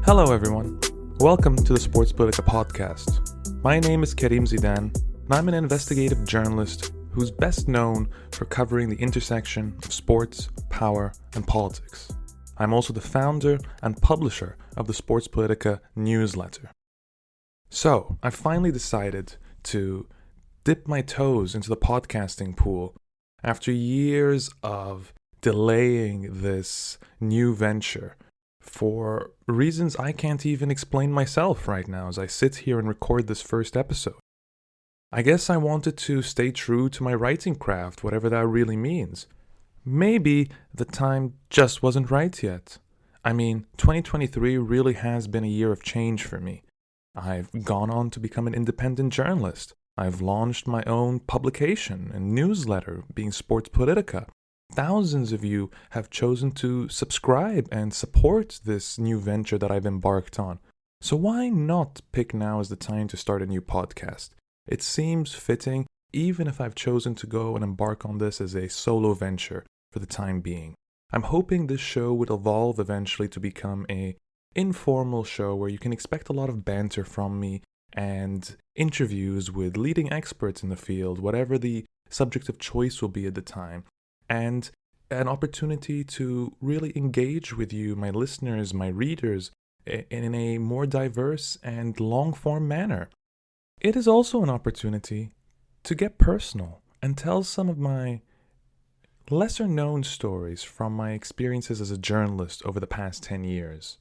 Hello everyone, welcome to the Sports Politica podcast. My name is Karim Zidan, and I'm an investigative journalist who's best known for covering the intersection of sports, power, and politics. I'm also the founder and publisher of the Sports Politica newsletter. So, I finally decided to dip my toes into the podcasting pool after years of delaying this new venture for reasons I can't even explain myself right now as I sit here and record this first episode. I guess I wanted to stay true to my writing craft, whatever that really means. Maybe the time just wasn't right yet. 2023 really has been a year of change for me. I've gone on to become an independent journalist. I've launched my own publication and newsletter, being Sports Politica. Thousands of you have chosen to subscribe and support this new venture that I've embarked on. So why not pick now as the time to start a new podcast? It seems fitting, even if I've chosen to go and embark on this as a solo venture for the time being. I'm hoping this show would evolve eventually to become an informal show where you can expect a lot of banter from me and interviews with leading experts in the field, whatever the subject of choice will be at the time. And an opportunity to really engage with you, my listeners, my readers, in a more diverse and long-form manner. It is also an opportunity to get personal and tell some of my lesser-known stories from my experiences as a journalist over the past 10 years.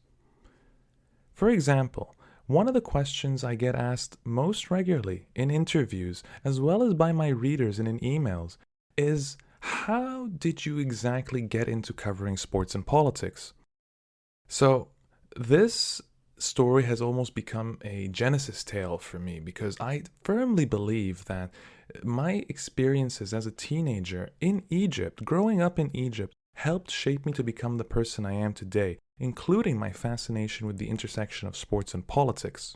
For example, one of the questions I get asked most regularly in interviews, as well as by my readers and in emails, is, how did you exactly get into covering sports and politics? So this story has almost become a Genesis tale for me because I firmly believe that my experiences as a teenager in Egypt, growing up in Egypt, helped shape me to become the person I am today, including my fascination with the intersection of sports and politics.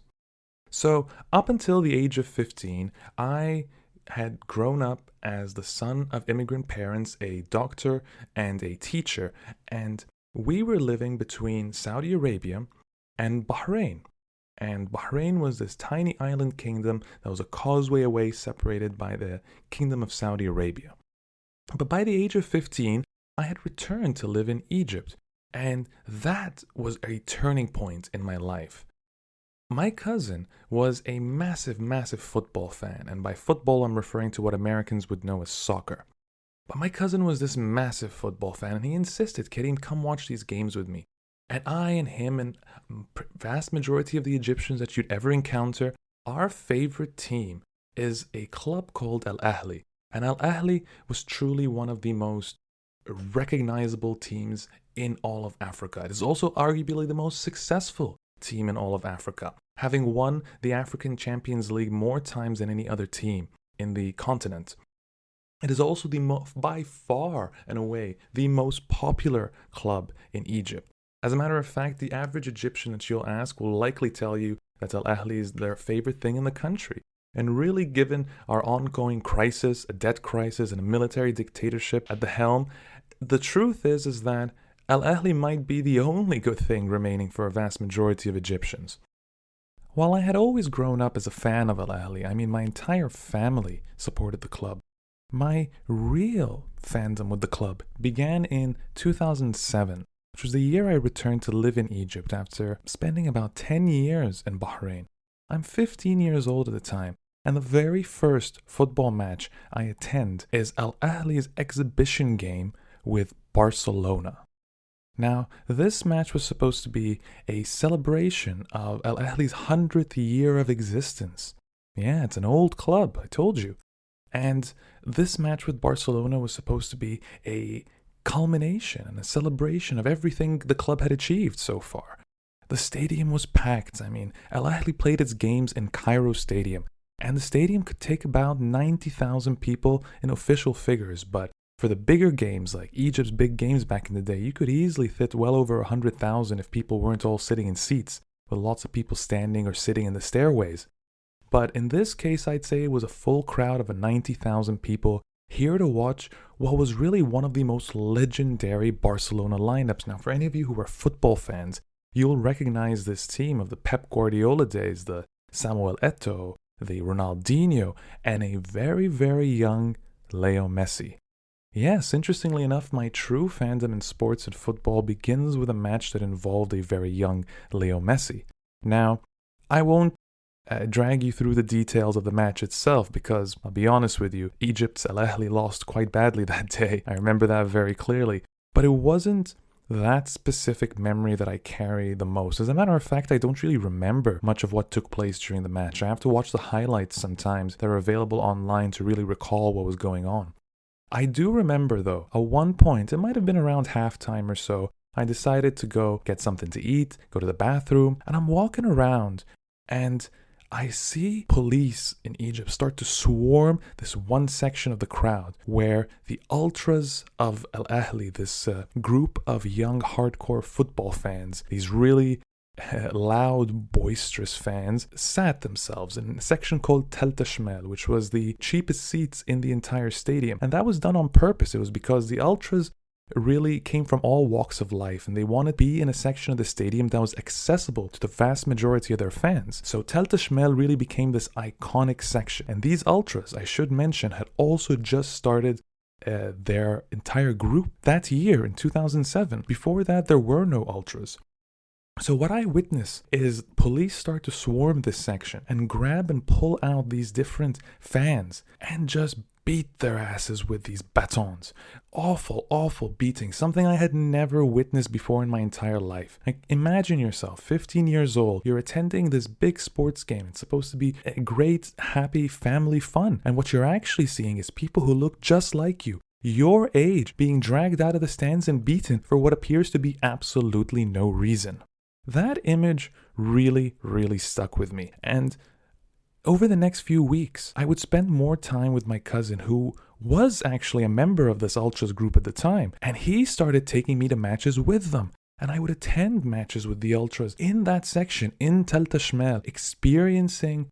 So up until the age of 15, I had grown up as the son of immigrant parents, a doctor and a teacher, and we were living between Saudi Arabia and Bahrain. And Bahrain was this tiny island kingdom that was a causeway away, separated by the Kingdom of Saudi Arabia. But by the age of 15, I had returned to live in Egypt, and that was a turning point in my life. My cousin was a massive football fan, and by football I'm referring to what Americans would know as soccer. But my cousin was this massive football fan, and he insisted, Karim, come watch these games with me. And I and him and vast majority of the Egyptians that you'd ever encounter, our favorite team is a club called Al Ahly. And Al Ahly was truly one of the most recognizable teams in all of Africa. It is also arguably the most successful team in all of Africa, having won the African Champions League more times than any other team in the continent. It is also by far and away the most popular club in Egypt. As a matter of fact, the average Egyptian that you'll ask will likely tell you that Al Ahly is their favorite thing in the country. And really, given our ongoing crisis, a debt crisis and a military dictatorship at the helm, the truth is that Al Ahly might be the only good thing remaining for a vast majority of Egyptians. While I had always grown up as a fan of Al Ahly, my entire family supported the club. My real fandom with the club began in 2007, which was the year I returned to live in Egypt after spending about 10 years in Bahrain. I'm 15 years old at the time, and the very first football match I attend is Al Ahly's exhibition game with Barcelona. Now, this match was supposed to be a celebration of Al Ahly's 100th year of existence. Yeah, it's an old club, I told you. And this match with Barcelona was supposed to be a culmination and a celebration of everything the club had achieved so far. The stadium was packed. Al Ahly played its games in Cairo Stadium, and the stadium could take about 90,000 people in official figures, but For the bigger games, like Egypt's big games back in the day, you could easily fit well over 100,000 if people weren't all sitting in seats, with lots of people standing or sitting in the stairways. But in this case, I'd say it was a full crowd of 90,000 people here to watch what was really one of the most legendary Barcelona lineups. Now, for any of you who are football fans, you'll recognize this team of the Pep Guardiola days, the Samuel Eto'o, the Ronaldinho, and a very, very young Leo Messi. Yes, interestingly enough, my true fandom in sports and football begins with a match that involved a very young Leo Messi. Now, I won't drag you through the details of the match itself because, I'll be honest with you, Egypt's Al Ahly lost quite badly that day. I remember that very clearly. But it wasn't that specific memory that I carry the most. As a matter of fact, I don't really remember much of what took place during the match. I have to watch the highlights sometimes that are available online to really recall what was going on. I do remember though, at one point, it might have been around halftime or so, I decided to go get something to eat, go to the bathroom, and I'm walking around and I see police in Egypt start to swarm this one section of the crowd where the ultras of Al Ahly, this group of young hardcore football fans, these really loud, boisterous fans, sat themselves in a section called Tel Tashmel, which was the cheapest seats in the entire stadium. And that was done on purpose. It was because the ultras really came from all walks of life and they wanted to be in a section of the stadium that was accessible to the vast majority of their fans. So Tel Tashmel really became this iconic section. And these ultras, I should mention, had also just started their entire group that year in 2007. Before that, there were no ultras. So what I witness is police start to swarm this section and grab and pull out these different fans and just beat their asses with these batons. Awful, awful beating. Something I had never witnessed before in my entire life. Like, imagine yourself, 15 years old, you're attending this big sports game. It's supposed to be a great, happy, family fun. And what you're actually seeing is people who look just like you, your age, being dragged out of the stands and beaten for what appears to be absolutely no reason. That image really, really stuck with me. And over the next few weeks, I would spend more time with my cousin who was actually a member of this Ultras group at the time. And he started taking me to matches with them. And I would attend matches with the Ultras in that section, in Tel Tashmel, experiencing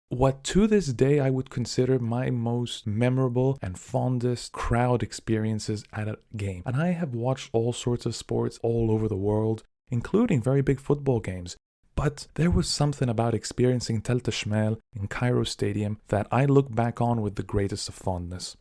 what to this day I would consider my most memorable and fondest crowd experiences at a game. And I have watched all sorts of sports all over the world, including very big football games. But there was something about experiencing Tel Tashmel in Cairo Stadium that I look back on with the greatest of fondness.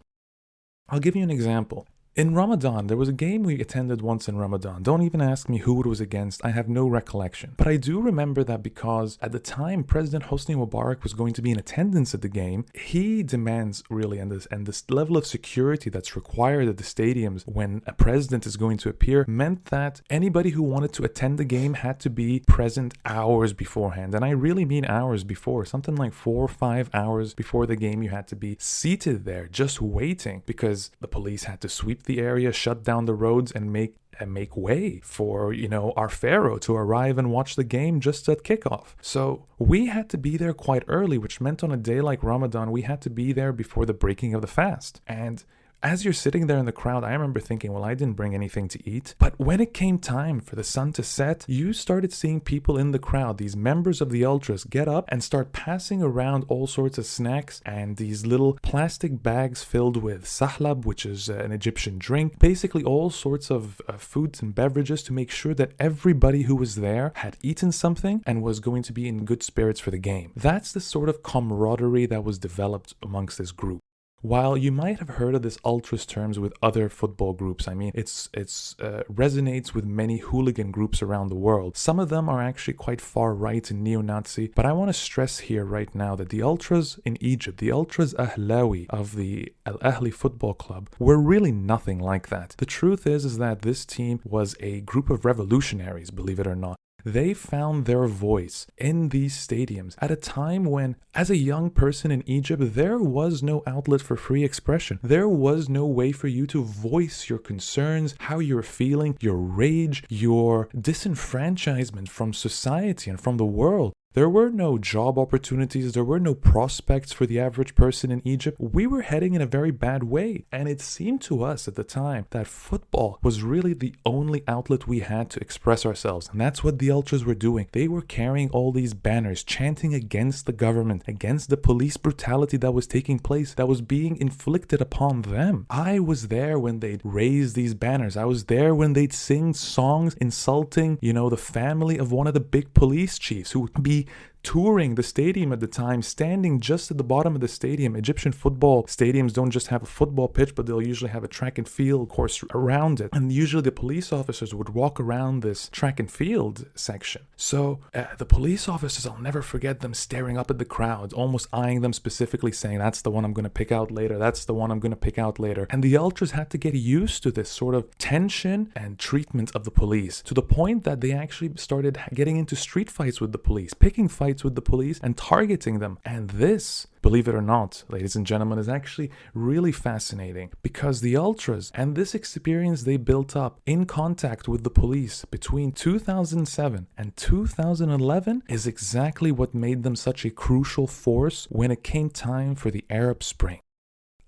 I'll give you an example. In Ramadan, there was a game we attended once in Ramadan. Don't even ask me who it was against. I have no recollection. But I do remember that because at the time President Hosni Mubarak was going to be in attendance at the game, he demands really, and this level of security that's required at the stadiums when a president is going to appear meant that anybody who wanted to attend the game had to be present hours beforehand. And I really mean hours before, something like 4 or 5 hours before the game. You had to be seated there just waiting because the police had to sweep the area, shut down the roads, and make way for, our pharaoh to arrive and watch the game just at kickoff. So we had to be there quite early, which meant on a day like Ramadan, we had to be there before the breaking of the fast. And as you're sitting there in the crowd, I remember thinking, well, I didn't bring anything to eat. But when it came time for the sun to set, you started seeing people in the crowd, these members of the Ultras, get up and start passing around all sorts of snacks and these little plastic bags filled with sahlab, which is an Egyptian drink, basically all sorts of foods and beverages to make sure that everybody who was there had eaten something and was going to be in good spirits for the game. That's the sort of camaraderie that was developed amongst this group. While you might have heard of this Ultras terms with other football groups, I mean, it resonates with many hooligan groups around the world. Some of them are actually quite far right and neo-Nazi, but I want to stress here right now that the Ultras in Egypt, the Ultras Ahlawi of the Al Ahly Football Club, were really nothing like that. The truth is that this team was a group of revolutionaries, believe it or not. They found their voice in these stadiums at a time when, as a young person in Egypt, there was no outlet for free expression. There was no way for you to voice your concerns, how you're feeling, your rage, your disenfranchisement from society and from the world. There were no job opportunities, there were no prospects for the average person in Egypt. We were heading in a very bad way, and it seemed to us at the time that football was really the only outlet we had to express ourselves, and that's what the ultras were doing. They were carrying all these banners, chanting against the government, against the police brutality that was taking place, that was being inflicted upon them. I was there when they'd raise these banners. I was there when they'd sing songs insulting, the family of one of the big police chiefs, who would be touring the stadium at the time, standing just at the bottom of the stadium. Egyptian football stadiums don't just have a football pitch, but they'll usually have a track and field course around it. And usually the police officers would walk around this track and field section. So the police officers, I'll never forget them staring up at the crowd, almost eyeing them specifically, saying, that's the one I'm going to pick out later. That's the one I'm going to pick out later. And the ultras had to get used to this sort of tension and treatment of the police, to the point that they actually started getting into street fights with the police, picking fights with the police and targeting them. And this, believe it or not, ladies and gentlemen, is actually really fascinating, because the ultras and this experience they built up in contact with the police between 2007 and 2011 is exactly what made them such a crucial force when it came time for the Arab Spring.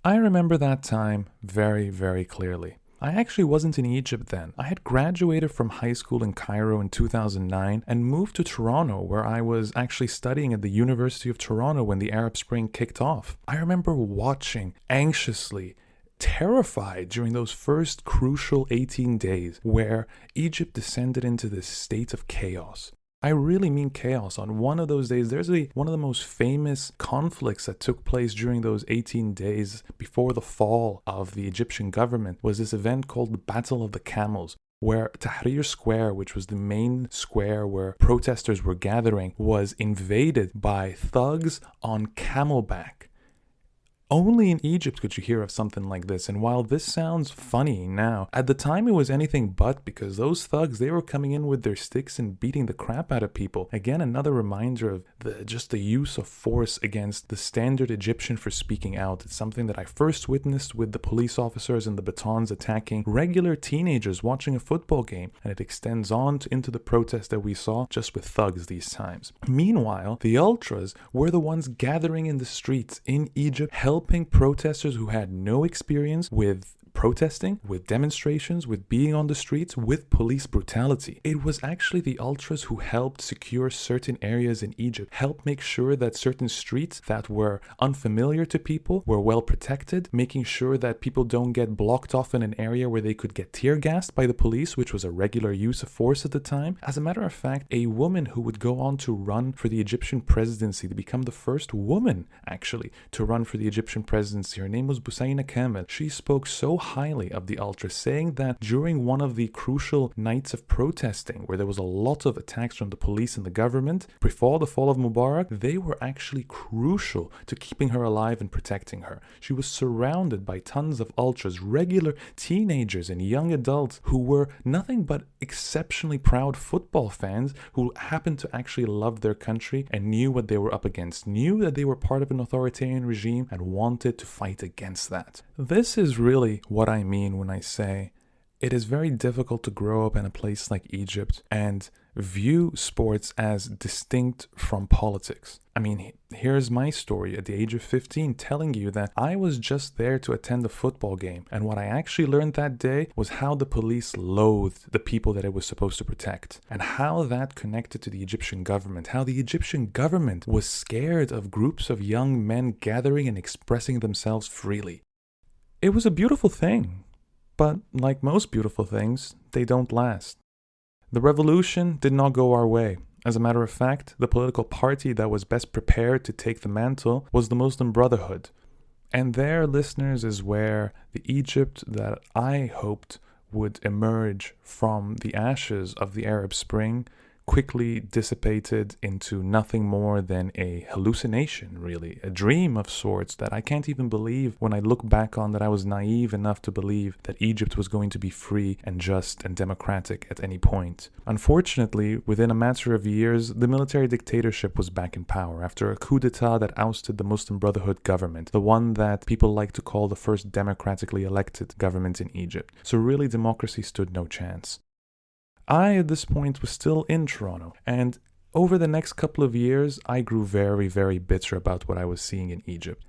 I remember that time very, very clearly. I actually wasn't in Egypt then. I had graduated from high school in Cairo in 2009 and moved to Toronto, where I was actually studying at the University of Toronto when the Arab Spring kicked off. I remember watching anxiously, terrified during those first crucial 18 days where Egypt descended into this state of chaos. I really mean chaos. On one of those days, there's one of the most famous conflicts that took place during those 18 days before the fall of the Egyptian government, was this event called the Battle of the Camels, where Tahrir Square, which was the main square where protesters were gathering, was invaded by thugs on camelback. Only in Egypt could you hear of something like this, and while this sounds funny now, at the time it was anything but, because those thugs, they were coming in with their sticks and beating the crap out of people. Again, another reminder of the use of force against the standard Egyptian for speaking out. It's something that I first witnessed with the police officers and the batons attacking regular teenagers watching a football game, and it extends on into the protest that we saw, just with thugs these times. Meanwhile, the ultras were the ones gathering in the streets in Egypt, helping protesters who had no experience with protesting, with demonstrations, with being on the streets, with police brutality. It was actually the ultras who helped secure certain areas in Egypt, helped make sure that certain streets that were unfamiliar to people were well protected, making sure that people don't get blocked off in an area where they could get tear gassed by the police, which was a regular use of force at the time. As a matter of fact, a woman who would go on to run for the Egyptian presidency, to become the first woman actually to run for the Egyptian presidency, her name was Busaina Kamel. She spoke so highly of the ultras, saying that during one of the crucial nights of protesting, where there was a lot of attacks from the police and the government, before the fall of Mubarak, they were actually crucial to keeping her alive and protecting her. She was surrounded by tons of ultras, regular teenagers and young adults who were nothing but exceptionally proud football fans who happened to actually love their country and knew what they were up against, knew that they were part of an authoritarian regime and wanted to fight against that. This is really what I mean when I say it is very difficult to grow up in a place like Egypt and view sports as distinct from politics. I mean, here's my story at the age of 15 telling you that I was just there to attend a football game, and what I actually learned that day was how the police loathed the people that it was supposed to protect, and how that connected to the Egyptian government, how the Egyptian government was scared of groups of young men gathering and expressing themselves freely. It was a beautiful thing, but like most beautiful things, they don't last. The revolution did not go our way. As a matter of fact, the political party that was best prepared to take the mantle was the Muslim Brotherhood. And there, listeners, is where the Egypt that I hoped would emerge from the ashes of the Arab Spring quickly dissipated into nothing more than a hallucination, really, a dream of sorts that I can't even believe when I look back on, that I was naive enough to believe that Egypt was going to be free and just and democratic at any point. Unfortunately, within a matter of years, the military dictatorship was back in power after a coup d'etat that ousted the Muslim Brotherhood government, the one that people like to call the first democratically elected government in Egypt. So really, democracy stood no chance. I, at this point, was still in Toronto, and over the next couple of years, I grew very, very bitter about what I was seeing in Egypt.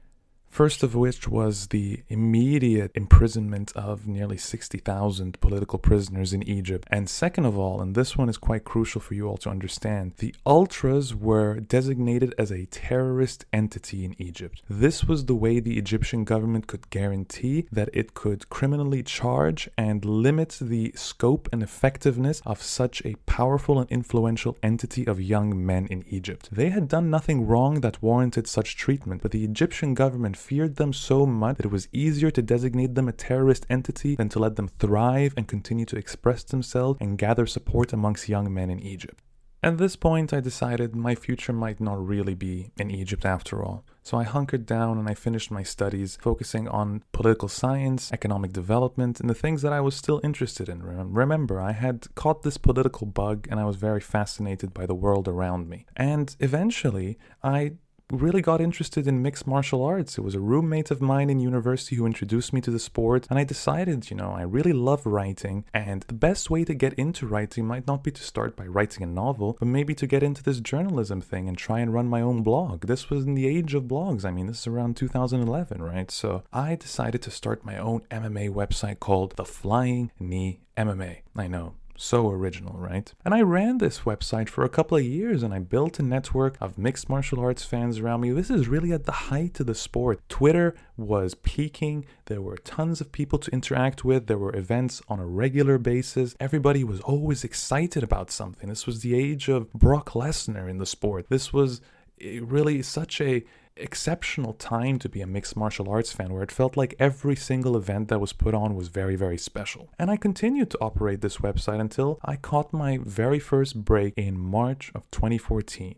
First of which was the immediate imprisonment of nearly 60,000 political prisoners in Egypt. And second of all, and this one is quite crucial for you all to understand, the ultras were designated as a terrorist entity in Egypt. This was the way the Egyptian government could guarantee that it could criminally charge and limit the scope and effectiveness of such a powerful and influential entity of young men in Egypt. They had done nothing wrong that warranted such treatment, but the Egyptian government feared them so much that it was easier to designate them a terrorist entity than to let them thrive and continue to express themselves and gather support amongst young men in Egypt. At this point, I decided my future might not really be in Egypt after all. So I hunkered down and I finished my studies, focusing on political science, economic development, and the things that I was still interested in. Remember, I had caught this political bug and I was very fascinated by the world around me. And eventually, I really got interested in mixed martial arts. It was a roommate of mine in university who introduced me to the sport, and I decided, I really love writing, and the best way to get into writing might not be to start by writing a novel, but maybe to get into this journalism thing and try and run my own blog. This was in the age of blogs. This is around 2011, right? So I decided to start my own MMA website called The Flying Knee MMA. I know. So original, right? And I ran this website for a couple of years and I built a network of mixed martial arts fans around me. This is really at the height of the sport. Twitter was peaking. There were tons of people to interact with. There were events on a regular basis. Everybody was always excited about something. This was the age of Brock Lesnar in the sport. This was really such a exceptional time to be a mixed martial arts fan, where it felt like every single event that was put on was very, very special. And I continued to operate this website until I caught my very first break in March of 2014.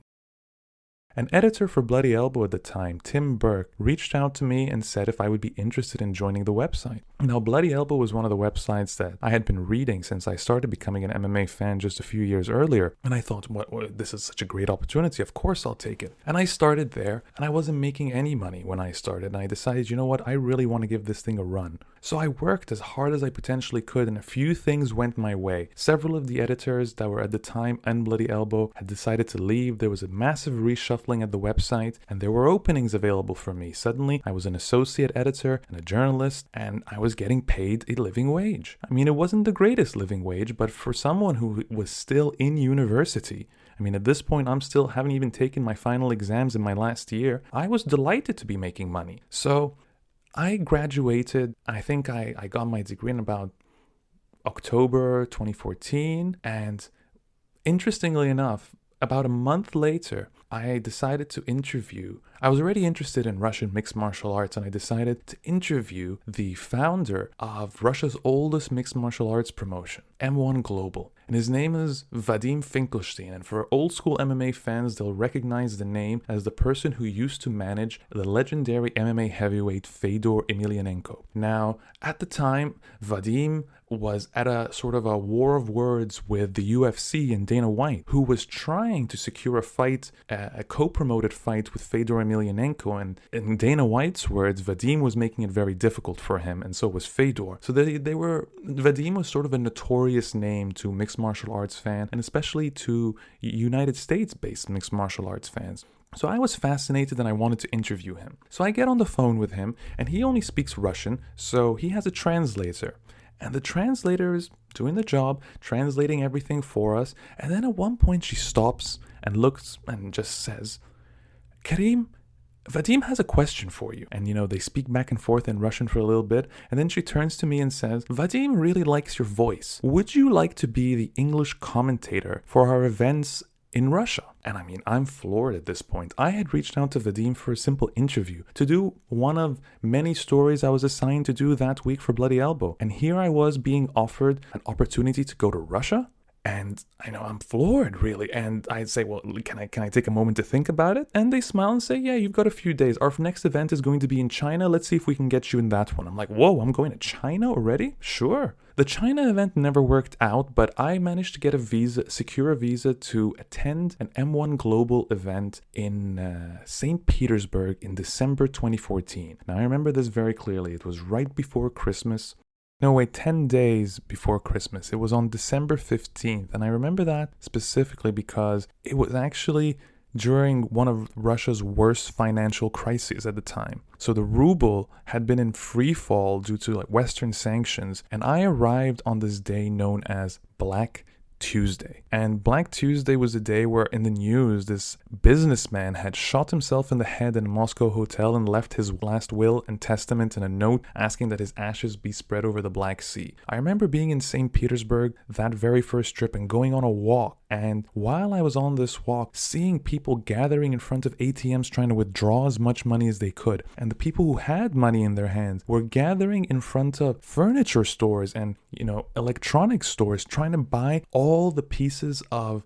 An editor for Bloody Elbow at the time, Tim Burke, reached out to me and said if I would be interested in joining the website. Now, Bloody Elbow was one of the websites that I had been reading since I started becoming an MMA fan just a few years earlier. And I thought, this is such a great opportunity. Of course I'll take it. And I started there, and I wasn't making any money when I started. And I decided, I really want to give this thing a run. So I worked as hard as I potentially could, and a few things went my way. Several of the editors that were at the time on Bloody Elbow had decided to leave. There was a massive reshuffling at the website, and there were openings available for me. Suddenly, I was an associate editor and a journalist, and I was getting paid a living wage. It wasn't the greatest living wage, but for someone who was still in university, at this point, haven't even taken my final exams in my last year, I was delighted to be making money. So I graduated. I think I got my degree in about October 2014, and interestingly enough, about a month later, I decided to interview. I was already interested in Russian mixed martial arts, and I decided to interview the founder of Russia's oldest mixed martial arts promotion, M1 Global. And his name is Vadim Finkelstein. And for old school MMA fans, they'll recognize the name as the person who used to manage the legendary MMA heavyweight Fedor Emelianenko. Now, at the time, Vadim was at a sort of a war of words with the UFC and Dana White, who was trying to secure a fight, a co-promoted fight with Fedor Emelianenko. And in Dana White's words, Vadim was making it very difficult for him, and so was Fedor. So Vadim was sort of a notorious name to mixed martial arts fans, and especially to United States-based mixed martial arts fans. So I was fascinated and I wanted to interview him. So I get on the phone with him, and he only speaks Russian, so he has a translator. And the translator is doing the job, translating everything for us. And then at one point she stops and looks and just says, "Karim, Vadim has a question for you." And they speak back and forth in Russian for a little bit. And then she turns to me and says, "Vadim really likes your voice. Would you like to be the English commentator for our events in Russia?" And I'm floored at this point. I had reached out to Vadim for a simple interview to do one of many stories I was assigned to do that week for Bloody Elbow. And here I was being offered an opportunity to go to Russia. And I'm floored, really. And I'd say, well, can I take a moment to think about it? And they smile and say, yeah, you've got a few days. Our next event is going to be in China. Let's see if we can get you in that one. I'm like, whoa, I'm going to China already? Sure. The China event never worked out, but I managed to secure a visa to attend an M1 Global event in St. Petersburg in December 2014. Now, I remember this very clearly. It was right before Christmas. No, wait, 10 days before Christmas. It was on December 15th. And I remember that specifically because it was actually during one of Russia's worst financial crises at the time. So the ruble had been in free fall due to Western sanctions. And I arrived on this day known as Black Tuesday. And Black Tuesday was a day where in the news this businessman had shot himself in the head in a Moscow hotel and left his last will and testament in a note asking that his ashes be spread over the Black Sea. I remember being in St. Petersburg that very first trip and going on a walk. And while I was on this walk, seeing people gathering in front of ATMs trying to withdraw as much money as they could. And the people who had money in their hands were gathering in front of furniture stores and, electronic stores trying to buy all the pieces of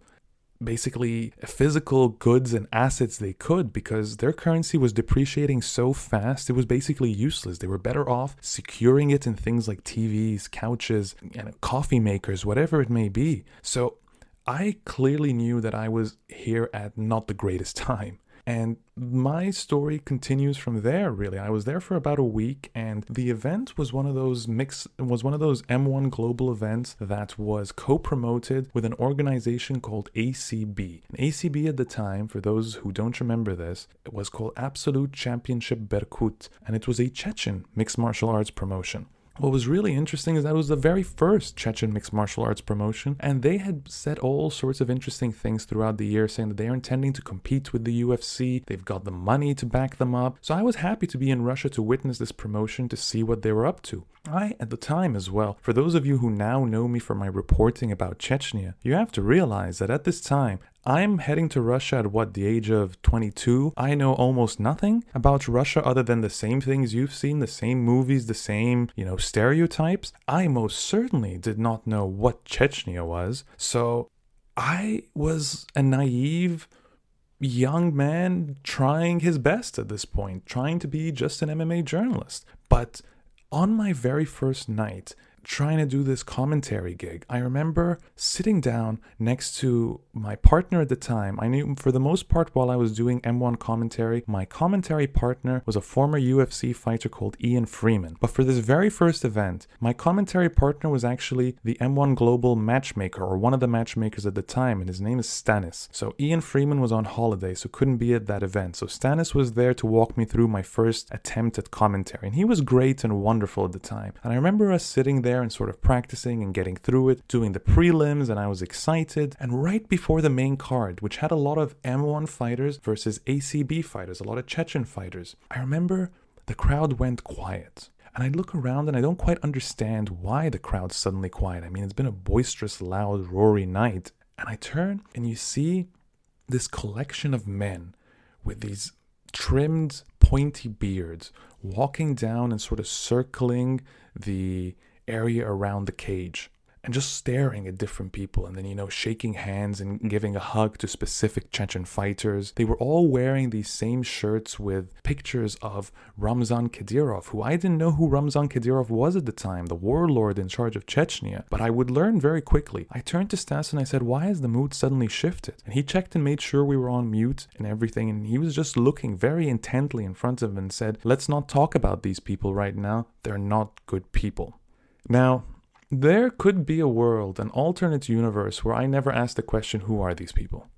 basically physical goods and assets they could because their currency was depreciating so fast it was basically useless. They were better off securing it in things like TVs, couches, and coffee makers, whatever it may be. So I clearly knew that I was here at not the greatest time. And my story continues from there, really. I was there for about a week, and the event was one of those M1 global events that was co-promoted with an organization called ACB. And ACB at the time, for those who don't remember this, it was called Absolute Championship Berkut, and it was a Chechen mixed martial arts promotion. What was really interesting is that it was the very first Chechen mixed martial arts promotion, and they had said all sorts of interesting things throughout the year, saying that they are intending to compete with the UFC, they've got the money to back them up. So I was happy to be in Russia to witness this promotion, to see what they were up to. At the time as well, for those of you who now know me for my reporting about Chechnya, you have to realize that at this time, I'm heading to Russia at the age of 22. I know almost nothing about Russia other than the same things you've seen, the same movies, the same, stereotypes. I most certainly did not know what Chechnya was. So I was a naive young man trying his best at this point, trying to be just an MMA journalist. But on my very first night, trying to do this commentary gig, I remember sitting down next to my partner at the time. I knew for the most part while I was doing M1 commentary, my commentary partner was a former UFC fighter called Ian Freeman. But for this very first event, my commentary partner was actually the M1 Global matchmaker, or one of the matchmakers at the time, and his name is Stanis. So Ian Freeman was on holiday, so couldn't be at that event. So Stanis was there to walk me through my first attempt at commentary, and he was great and wonderful at the time. And I remember us sitting there and sort of practicing and getting through it, doing the prelims, and I was excited. And right before the main card, which had a lot of M1 fighters versus ACB fighters, a lot of Chechen fighters, I remember the crowd went quiet. And I look around and I don't quite understand why the crowd's suddenly quiet. I mean, it's been a boisterous, loud, roary night. And I turn and you see this collection of men with these trimmed, pointy beards walking down and sort of circling the area around the cage and just staring at different people and then, shaking hands and giving a hug to specific Chechen fighters. They were all wearing these same shirts with pictures of Ramzan Kadyrov, who I didn't know who Ramzan Kadyrov was at the time, the warlord in charge of Chechnya, but I would learn very quickly. I turned to Stas and I said, why has the mood suddenly shifted? And he checked and made sure we were on mute and everything, and he was just looking very intently in front of him and said, let's not talk about these people right now. They're not good people. Now, there could be a world, an alternate universe where I never asked the question, who are these people?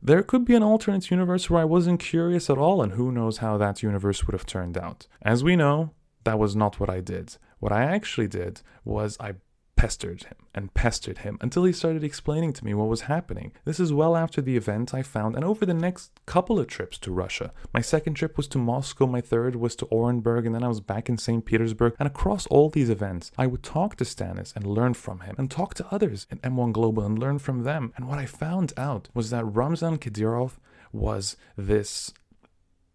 There could be an alternate universe where I wasn't curious at all, and who knows how that universe would have turned out. As we know, that was not what I did. What I actually did was I pestered him until he started explaining to me what was happening. This is well after the event I found, and over the next couple of trips to Russia. My second trip was to Moscow, my third was to Orenburg, and then I was back in St. Petersburg. And across all these events, I would talk to Stanis and learn from him, and talk to others in M1 Global and learn from them. And what I found out was that Ramzan Kadyrov was this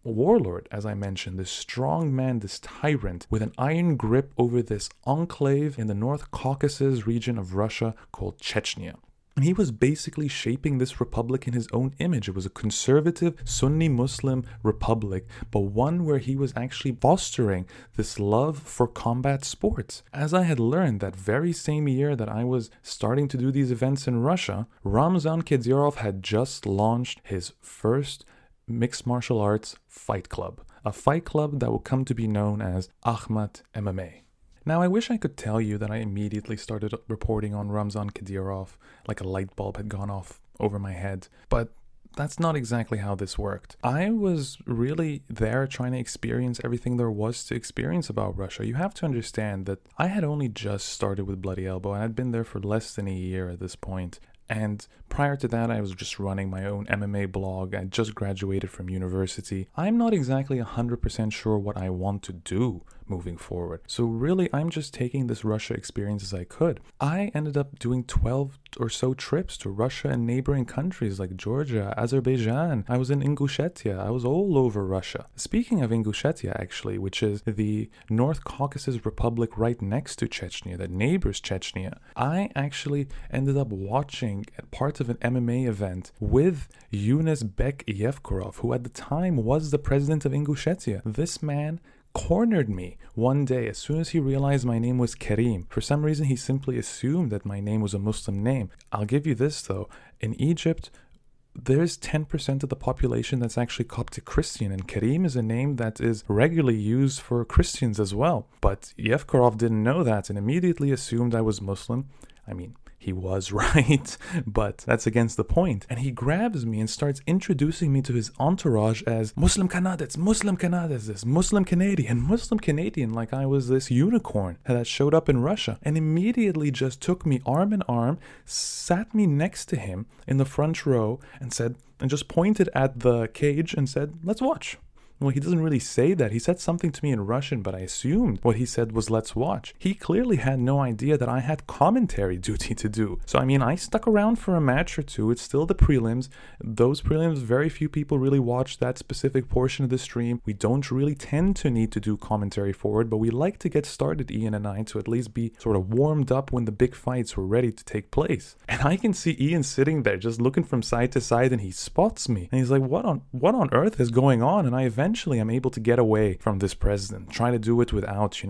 warlord, as I mentioned, this strong man, this tyrant with an iron grip over this enclave in the North Caucasus region of Russia called Chechnya. And he was basically shaping this republic in his own image. It was a conservative Sunni Muslim republic, but one where he was actually fostering this love for combat sports. As I had learned that very same year that I was starting to do these events in Russia, Ramzan Kadyrov had just launched his first mixed martial arts fight club, a fight club that will come to be known as Akhmat MMA. Now, I wish I could tell you that I immediately started reporting on Ramzan Kadyrov like a light bulb had gone off over my head, but that's not exactly how this worked. I was really there trying to experience everything there was to experience about Russia. You have to understand that I had only just started with Bloody Elbow, and I'd been there for less than a year at this point. And prior to that, I was just running my own MMA blog. I just graduated from university. I'm not exactly 100% sure what I want to do moving forward. So really, I'm just taking this Russia experience as I could. I ended up doing 12 or so trips to Russia and neighboring countries like Georgia, Azerbaijan. I was in Ingushetia. I was all over Russia. Speaking of Ingushetia, actually, which is the North Caucasus Republic right next to Chechnya, that neighbors Chechnya, I actually ended up watching part of an MMA event with Yunus Bek Yevkurov, who at the time was the president of Ingushetia. This man cornered me one day as soon as he realized my name was Kerim. For some reason, he simply assumed that my name was a Muslim name. I'll give you this though. In Egypt, there's 10% of the population that's actually Coptic Christian, and Kerim is a name that is regularly used for Christians as well. But Yevkurov didn't know that and immediately assumed I was Muslim. I mean, he was right, but that's against the point. And he grabs me and starts introducing me to his entourage as Muslim Canadians, this Muslim Canadian, like I was this unicorn that showed up in Russia, and immediately just took me arm in arm, sat me next to him in the front row, and just pointed at the cage and said, "Let's watch." Well, he doesn't really say that. He said something to me in Russian, but I assumed what he said was "let's watch." He clearly had no idea that I had commentary duty to do. So, I mean, I stuck around for a match or two. It's still the prelims. Those prelims, very few people really watch that specific portion of the stream. We don't really tend to need to do commentary for it, but we like to get started, Ian and I, to at least be sort of warmed up when the big fights were ready to take place. And I can see Ian sitting there just looking from side to side, and he spots me. And he's like, what on earth is going on? And I eventually am able to get away from this president, trying to do it without,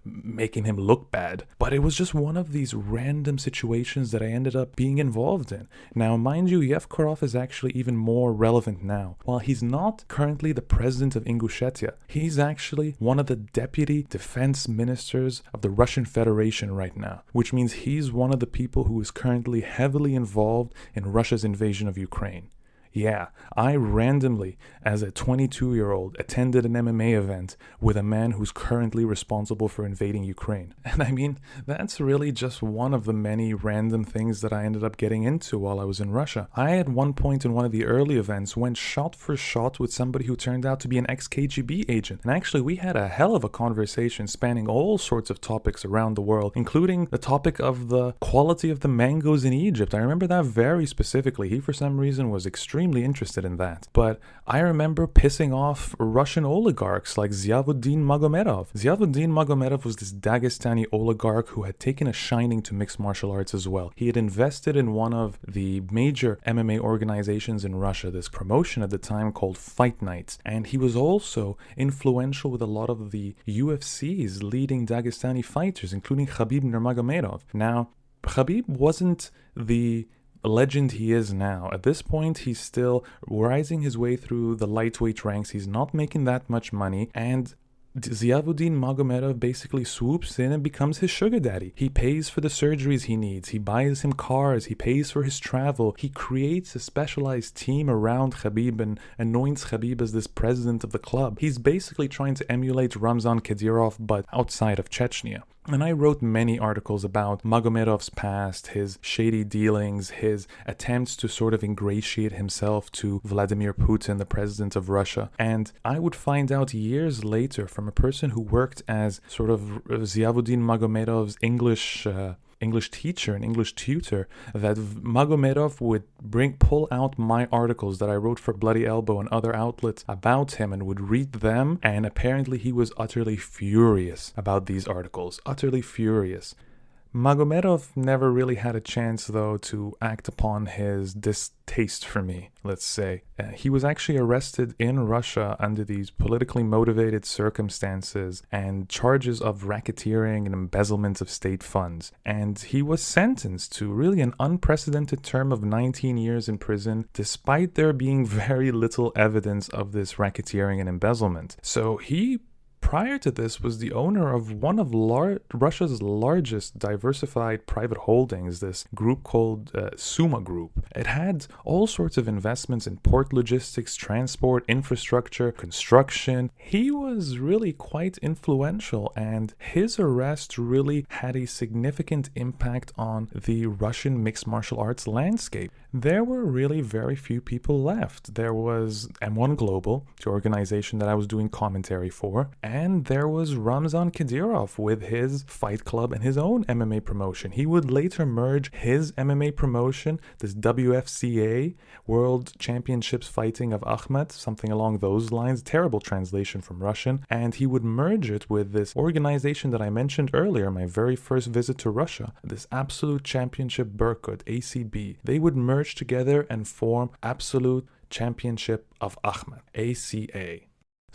making him look bad. But it was just one of these random situations that I ended up being involved in. Now, mind you, Yevkurov is actually even more relevant now. While he's not currently the president of Ingushetia, he's actually one of the deputy defense ministers of the Russian Federation right now, which means he's one of the people who is currently heavily involved in Russia's invasion of Ukraine. Yeah, I randomly, as a 22-year-old, attended an MMA event with a man who's currently responsible for invading Ukraine. And I mean, that's really just one of the many random things that I ended up getting into while I was in Russia. I, at one point in one of the early events, went shot for shot with somebody who turned out to be an ex-KGB agent. And actually, we had a hell of a conversation spanning all sorts of topics around the world, including the topic of the quality of the mangoes in Egypt. I remember that very specifically. He, for some reason, was extremely interested in that. But I remember pissing off Russian oligarchs like Ziauddin Magomedov. Ziauddin Magomedov was this Dagestani oligarch who had taken a shining to mixed martial arts as well. He had invested in one of the major MMA organizations in Russia, this promotion at the time called Fight Nights, and he was also influential with a lot of the UFC's leading Dagestani fighters, including Khabib Nurmagomedov. Now, Khabib wasn't the legend he is now. At this point, he's still rising his way through the lightweight ranks. He's not making that much money, and Ziauddin Magomedov basically swoops in and becomes his sugar daddy. He pays for the surgeries he needs. He buys him cars. He pays for his travel. He creates a specialized team around Khabib and anoints Khabib as this president of the club. He's basically trying to emulate Ramzan Kadyrov, but outside of Chechnya. And I wrote many articles about Magomedov's past, his shady dealings, his attempts to sort of ingratiate himself to Vladimir Putin, the president of Russia. And I would find out years later from a person who worked as sort of Ziauddin Magomedov's English teacher and English tutor, that Magomedov would pull out my articles that I wrote for Bloody Elbow and other outlets about him and would read them, and apparently he was utterly furious about these articles, utterly furious. Magomedov never really had a chance, though, to act upon his distaste for me, let's say. He was actually arrested in Russia under these politically motivated circumstances and charges of racketeering and embezzlement of state funds. And he was sentenced to really an unprecedented term of 19 years in prison, despite there being very little evidence of this racketeering and embezzlement. So he prior to this was the owner of one of Russia's largest diversified private holdings, this group called Suma Group. It had all sorts of investments in port logistics, transport, infrastructure, construction. He was really quite influential, and his arrest really had a significant impact on the Russian mixed martial arts landscape. There were really very few people left. There was M1 Global, the organization that I was doing commentary for, and there was Ramzan Kadyrov with his fight club and his own MMA promotion. He would later merge his MMA promotion, this WFCA, World Championships Fighting of Ahmed, something along those lines, terrible translation from Russian, and he would merge it with this organization that I mentioned earlier, my very first visit to Russia, this Absolute Championship Berkut, ACB. They would merge together and form Absolute Championship of Ahmed, ACA.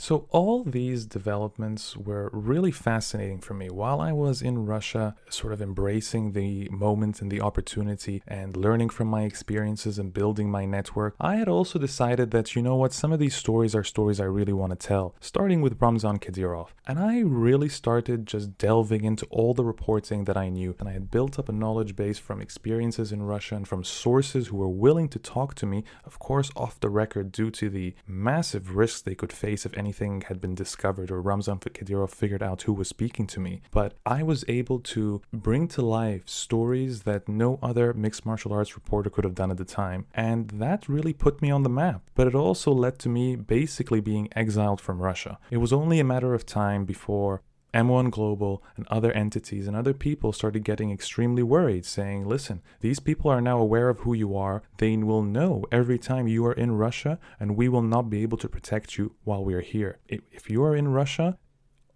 So all these developments were really fascinating for me. While I was in Russia, sort of embracing the moment and the opportunity and learning from my experiences and building my network, I had also decided that, you know what, some of these stories are stories I really want to tell, starting with Ramzan Kadyrov. And I really started just delving into all the reporting that I knew. And I had built up a knowledge base from experiences in Russia and from sources who were willing to talk to me, of course off the record due to the massive risks they could face if anything had been discovered or Ramzan Kadyrov figured out who was speaking to me. But I was able to bring to life stories that no other mixed martial arts reporter could have done at the time. And that really put me on the map. But it also led to me basically being exiled from Russia. It was only a matter of time before M1 Global and other entities and other people started getting extremely worried, saying, listen, these people are now aware of who you are. They will know every time you are in Russia, and we will not be able to protect you while we are here. If you are in Russia,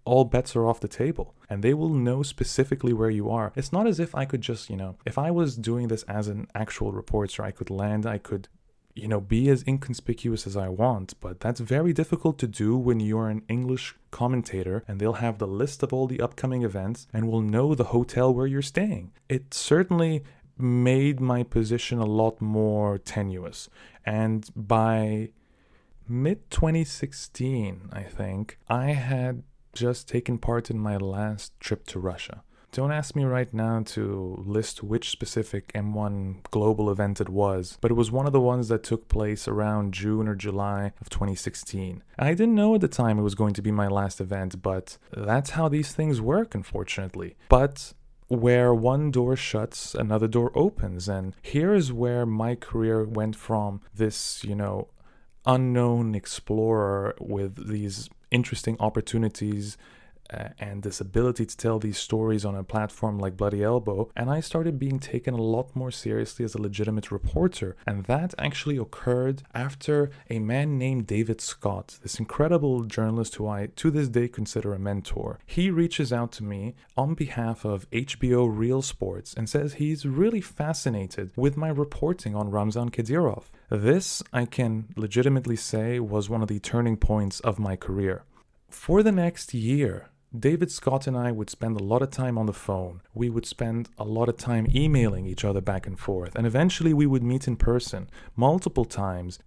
all bets are off the table, and they will know specifically where you are. It's not as if I could just, if I was doing this as an actual reporter, I could land, I could be as inconspicuous as I want, but that's very difficult to do when you're an English commentator and they'll have the list of all the upcoming events and will know the hotel where you're staying. It certainly made my position a lot more tenuous. And by mid-2016, I think, I had just taken part in my last trip to Russia. Don't ask me right now to list which specific M1 global event it was, but it was one of the ones that took place around June or July of 2016. I didn't know at the time it was going to be my last event, but that's how these things work, unfortunately. But where one door shuts, another door opens, and here is where my career went from this, unknown explorer with these interesting opportunities and this ability to tell these stories on a platform like Bloody Elbow, and I started being taken a lot more seriously as a legitimate reporter. And that actually occurred after a man named David Scott, this incredible journalist who I to this day consider a mentor. He reaches out to me on behalf of HBO Real Sports and says he's really fascinated with my reporting on Ramzan Kadyrov. This, I can legitimately say, was one of the turning points of my career. For the next year, David Scott and I would spend a lot of time on the phone. We would spend a lot of time emailing each other back and forth. And eventually we would meet in person multiple times.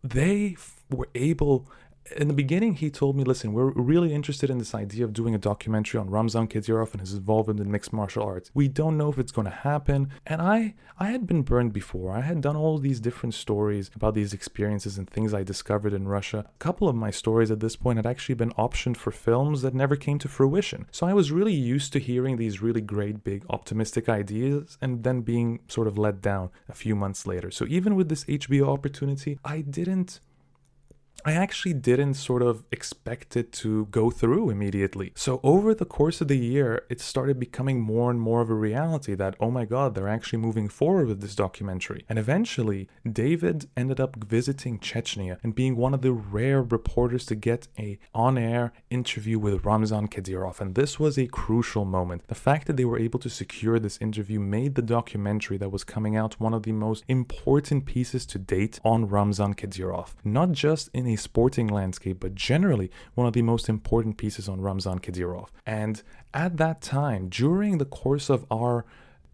They were able... In the beginning, he told me, listen, we're really interested in this idea of doing a documentary on Ramzan Kadyrov and his involvement in mixed martial arts. We don't know if it's going to happen. And I had been burned before. I had done all these different stories about these experiences and things I discovered in Russia. A couple of my stories at this point had actually been optioned for films that never came to fruition. So I was really used to hearing these really great, big, optimistic ideas and then being sort of let down a few months later. So even with this HBO opportunity, I actually didn't sort of expect it to go through immediately. So over the course of the year, it started becoming more and more of a reality that, oh my God, they're actually moving forward with this documentary. And eventually, David ended up visiting Chechnya and being one of the rare reporters to get a on-air interview with Ramzan Kadyrov. And this was a crucial moment. The fact that they were able to secure this interview made the documentary that was coming out one of the most important pieces to date on Ramzan Kadyrov. Not just in a sporting landscape, but generally one of the most important pieces on Ramzan Kadyrov. And at that time, during the course of our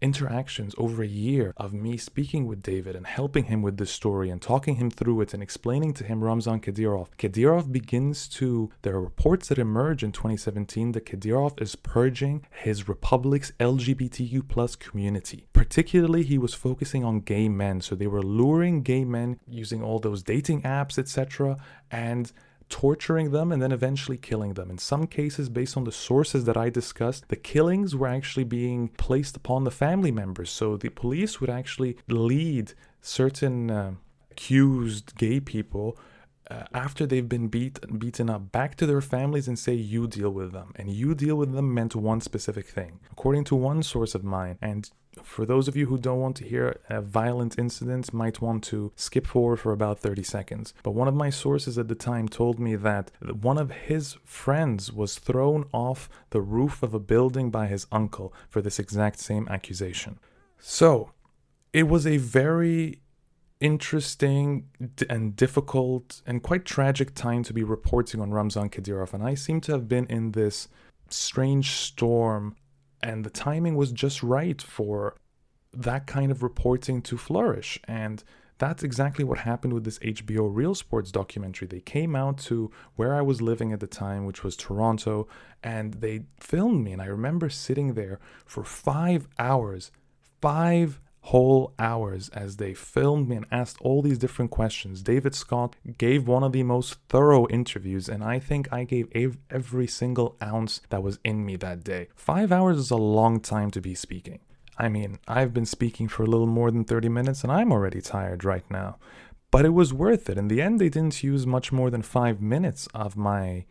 interactions over a year of me speaking with David and helping him with this story and talking him through it and explaining to him Ramzan Kadyrov. There are reports that emerge in 2017 that Kadyrov is purging his republic's LGBTQ plus community. Particularly, he was focusing on gay men. So they were luring gay men using all those dating apps, etc., and torturing them and then eventually killing them. In some cases, based on the sources that I discussed, the killings were actually being placed upon the family members. So the police would actually lead certain accused gay people after they've been beaten up back to their families and say, you deal with them. And you deal with them meant one specific thing. According to one source of mine, and for those of you who don't want to hear violent incidents, might want to skip forward for about 30 seconds. But one of my sources at the time told me that one of his friends was thrown off the roof of a building by his uncle for this exact same accusation. So it was a very interesting and difficult and quite tragic time to be reporting on Ramzan Kadyrov. And I seem to have been in this strange storm, and the timing was just right for that kind of reporting to flourish. And that's exactly what happened with this HBO Real Sports documentary. They came out to where I was living at the time, which was Toronto, and they filmed me. And I remember sitting there for 5 hours, 5 whole hours, as they filmed me and asked all these different questions. David Scott gave one of the most thorough interviews, and I think I gave every single ounce that was in me that day. 5 hours is a long time to be speaking. I mean, I've been speaking for a little more than 30 minutes and I'm already tired right now. But it was worth it. In the end, they didn't use much more than 5 minutes of my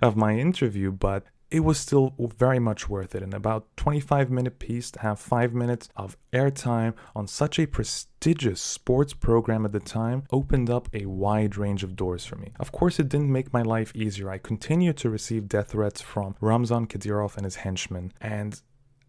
of my interview, but it was still very much worth it. And about 25-minute piece to have 5 minutes of airtime on such a prestigious sports program at the time opened up a wide range of doors for me. Of course, it didn't make my life easier. I continued to receive death threats from Ramzan Kadyrov and his henchmen, and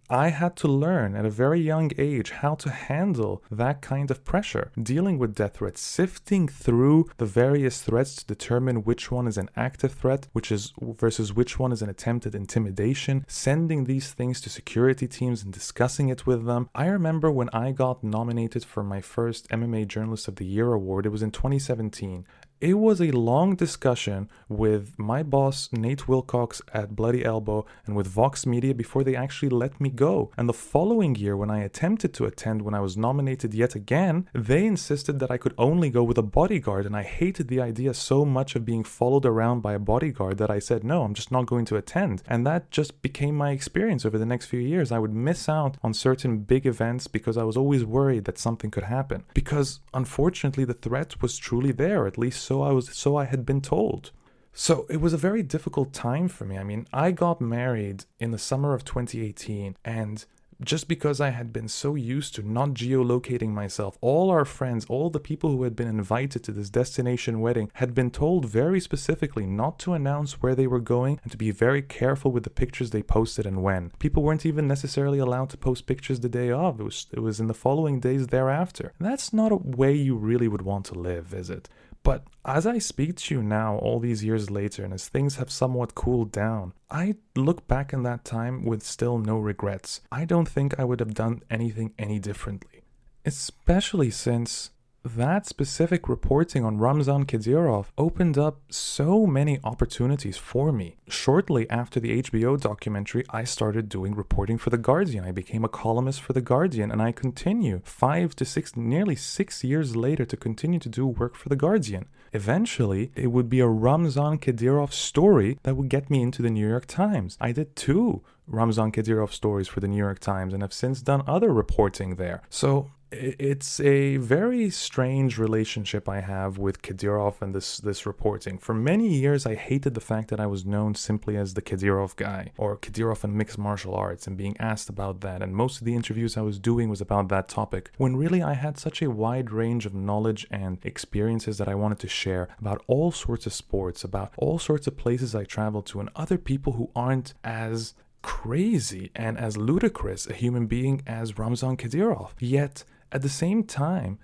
I had to learn at a very young age how to handle that kind of pressure, dealing with death threats, sifting through the various threats to determine which one is an active threat, versus which one is an attempted intimidation, sending these things to security teams and discussing it with them. I remember when I got nominated for my first MMA Journalist of the Year award, it was in 2017. It was a long discussion with my boss, Nate Wilcox at Bloody Elbow, and with Vox Media before they actually let me go. And the following year, when I attempted to attend, when I was nominated yet again, they insisted that I could only go with a bodyguard. And I hated the idea so much of being followed around by a bodyguard that I said, no, I'm just not going to attend. And that just became my experience over the next few years. I would miss out on certain big events because I was always worried that something could happen. Because unfortunately, the threat was truly there, at least so I had been told. So it was a very difficult time for me. I mean, I got married in the summer of 2018, and just because I had been so used to not geolocating myself, all our friends, all the people who had been invited to this destination wedding had been told very specifically not to announce where they were going and to be very careful with the pictures they posted and when. People weren't even necessarily allowed to post pictures the day of. It was in the following days thereafter. And that's not a way you really would want to live, is it? But as I speak to you now, all these years later, and as things have somewhat cooled down, I look back in that time with still no regrets. I don't think I would have done anything any differently. Especially since that specific reporting on Ramzan Kadyrov opened up so many opportunities for me. Shortly after the HBO documentary, I started doing reporting for The Guardian. I became a columnist for The Guardian, and I continue 5 to 6, nearly 6 years later to continue to do work for The Guardian. Eventually, it would be a Ramzan Kadyrov story that would get me into the New York Times. I did 2 Ramzan Kadyrov stories for the New York Times and have since done other reporting there. So it's a very strange relationship I have with Kadyrov and this reporting. For many years, I hated the fact that I was known simply as the Kadyrov guy, or Kadyrov and mixed martial arts, and being asked about that. And most of the interviews I was doing was about that topic, when really I had such a wide range of knowledge and experiences that I wanted to share about all sorts of sports, about all sorts of places I traveled to, and other people who aren't as crazy and as ludicrous a human being as Ramzan Kadyrov. Yet, at the same time,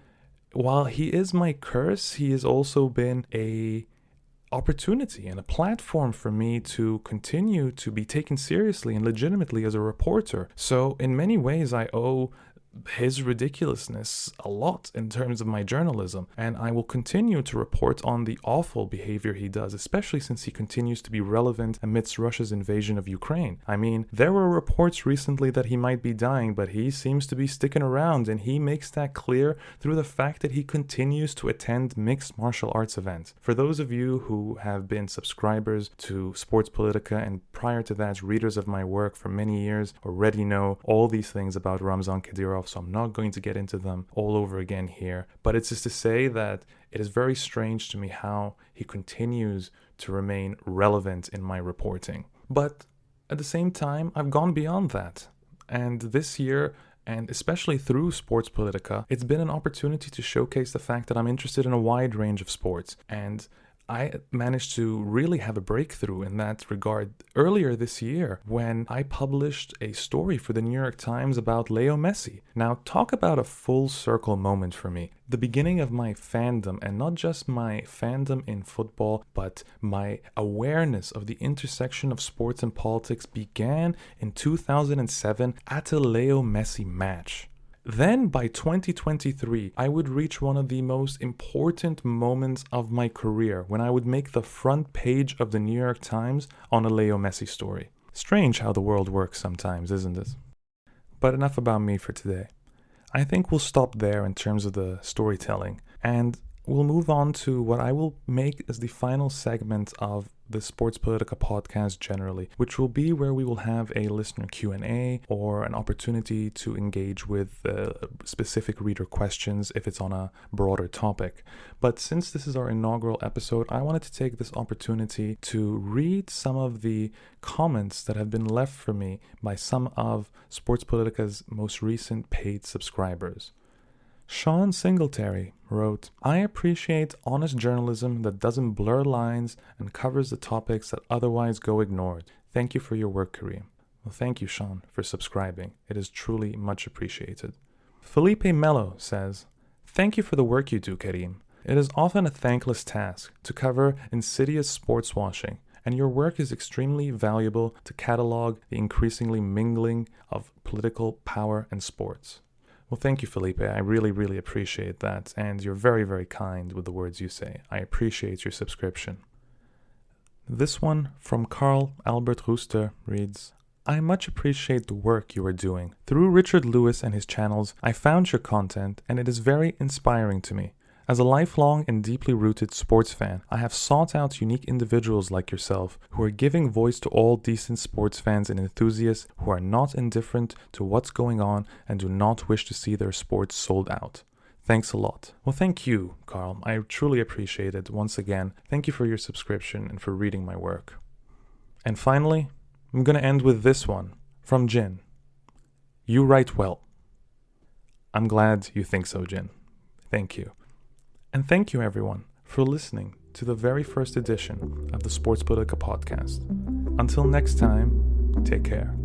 while he is my curse, he has also been opportunity and a platform for me to continue to be taken seriously and legitimately as a reporter. So in many ways, I owe his ridiculousness a lot in terms of my journalism, and I will continue to report on the awful behavior he does, especially since he continues to be relevant amidst Russia's invasion of Ukraine. I mean, there were reports recently that he might be dying, but he seems to be sticking around, and he makes that clear through the fact that he continues to attend mixed martial arts events. For those of you who have been subscribers to Sports Politica and prior to that readers of my work for many years already know all these things about Ramzan Kadyrov, so I'm not going to get into them all over again here. But it's just to say that it is very strange to me how he continues to remain relevant in my reporting. But at the same time, I've gone beyond that. And this year, and especially through Sports Politica, it's been an opportunity to showcase the fact that I'm interested in a wide range of sports. And I managed to really have a breakthrough in that regard earlier this year when I published a story for the New York Times about Leo Messi. Now, talk about a full circle moment for me. The beginning of my fandom, and not just my fandom in football, but my awareness of the intersection of sports and politics began in 2007 at a Leo Messi match. Then by 2023, I would reach one of the most important moments of my career when I would make the front page of the New York Times on a Leo Messi story. Strange how the world works sometimes, isn't it? But enough about me for today. I think we'll stop there in terms of the storytelling, and we'll move on to what I will make as the final segment of the Sports Politica podcast generally, which will be where we will have a listener Q&A or an opportunity to engage with specific reader questions if it's on a broader topic. But since this is our inaugural episode, I wanted to take this opportunity to read some of the comments that have been left for me by some of Sports Politica's most recent paid subscribers. Sean Singletary wrote, "I appreciate honest journalism that doesn't blur lines and covers the topics that otherwise go ignored. Thank you for your work, Kareem." Well, thank you, Sean, for subscribing. It is truly much appreciated. Felipe Mello says, "Thank you for the work you do, Kareem. It is often a thankless task to cover insidious sports washing, and your work is extremely valuable to catalog the increasingly mingling of political power and sports." Well, thank you, Felipe. I really, really appreciate that. And you're very, very kind with the words you say. I appreciate your subscription. This one from Carl Albert Rooster reads, "I much appreciate the work you are doing. Through Richard Lewis and his channels, I found your content, and it is very inspiring to me. As a lifelong and deeply rooted sports fan, I have sought out unique individuals like yourself who are giving voice to all decent sports fans and enthusiasts who are not indifferent to what's going on and do not wish to see their sports sold out. Thanks a lot." Well, thank you, Carl. I truly appreciate it. Once again, thank you for your subscription and for reading my work. And finally, I'm going to end with this one from Jin. "You write well." I'm glad you think so, Jin. Thank you. And thank you, everyone, for listening to the very first edition of the Sports Politica podcast. Until next time, take care.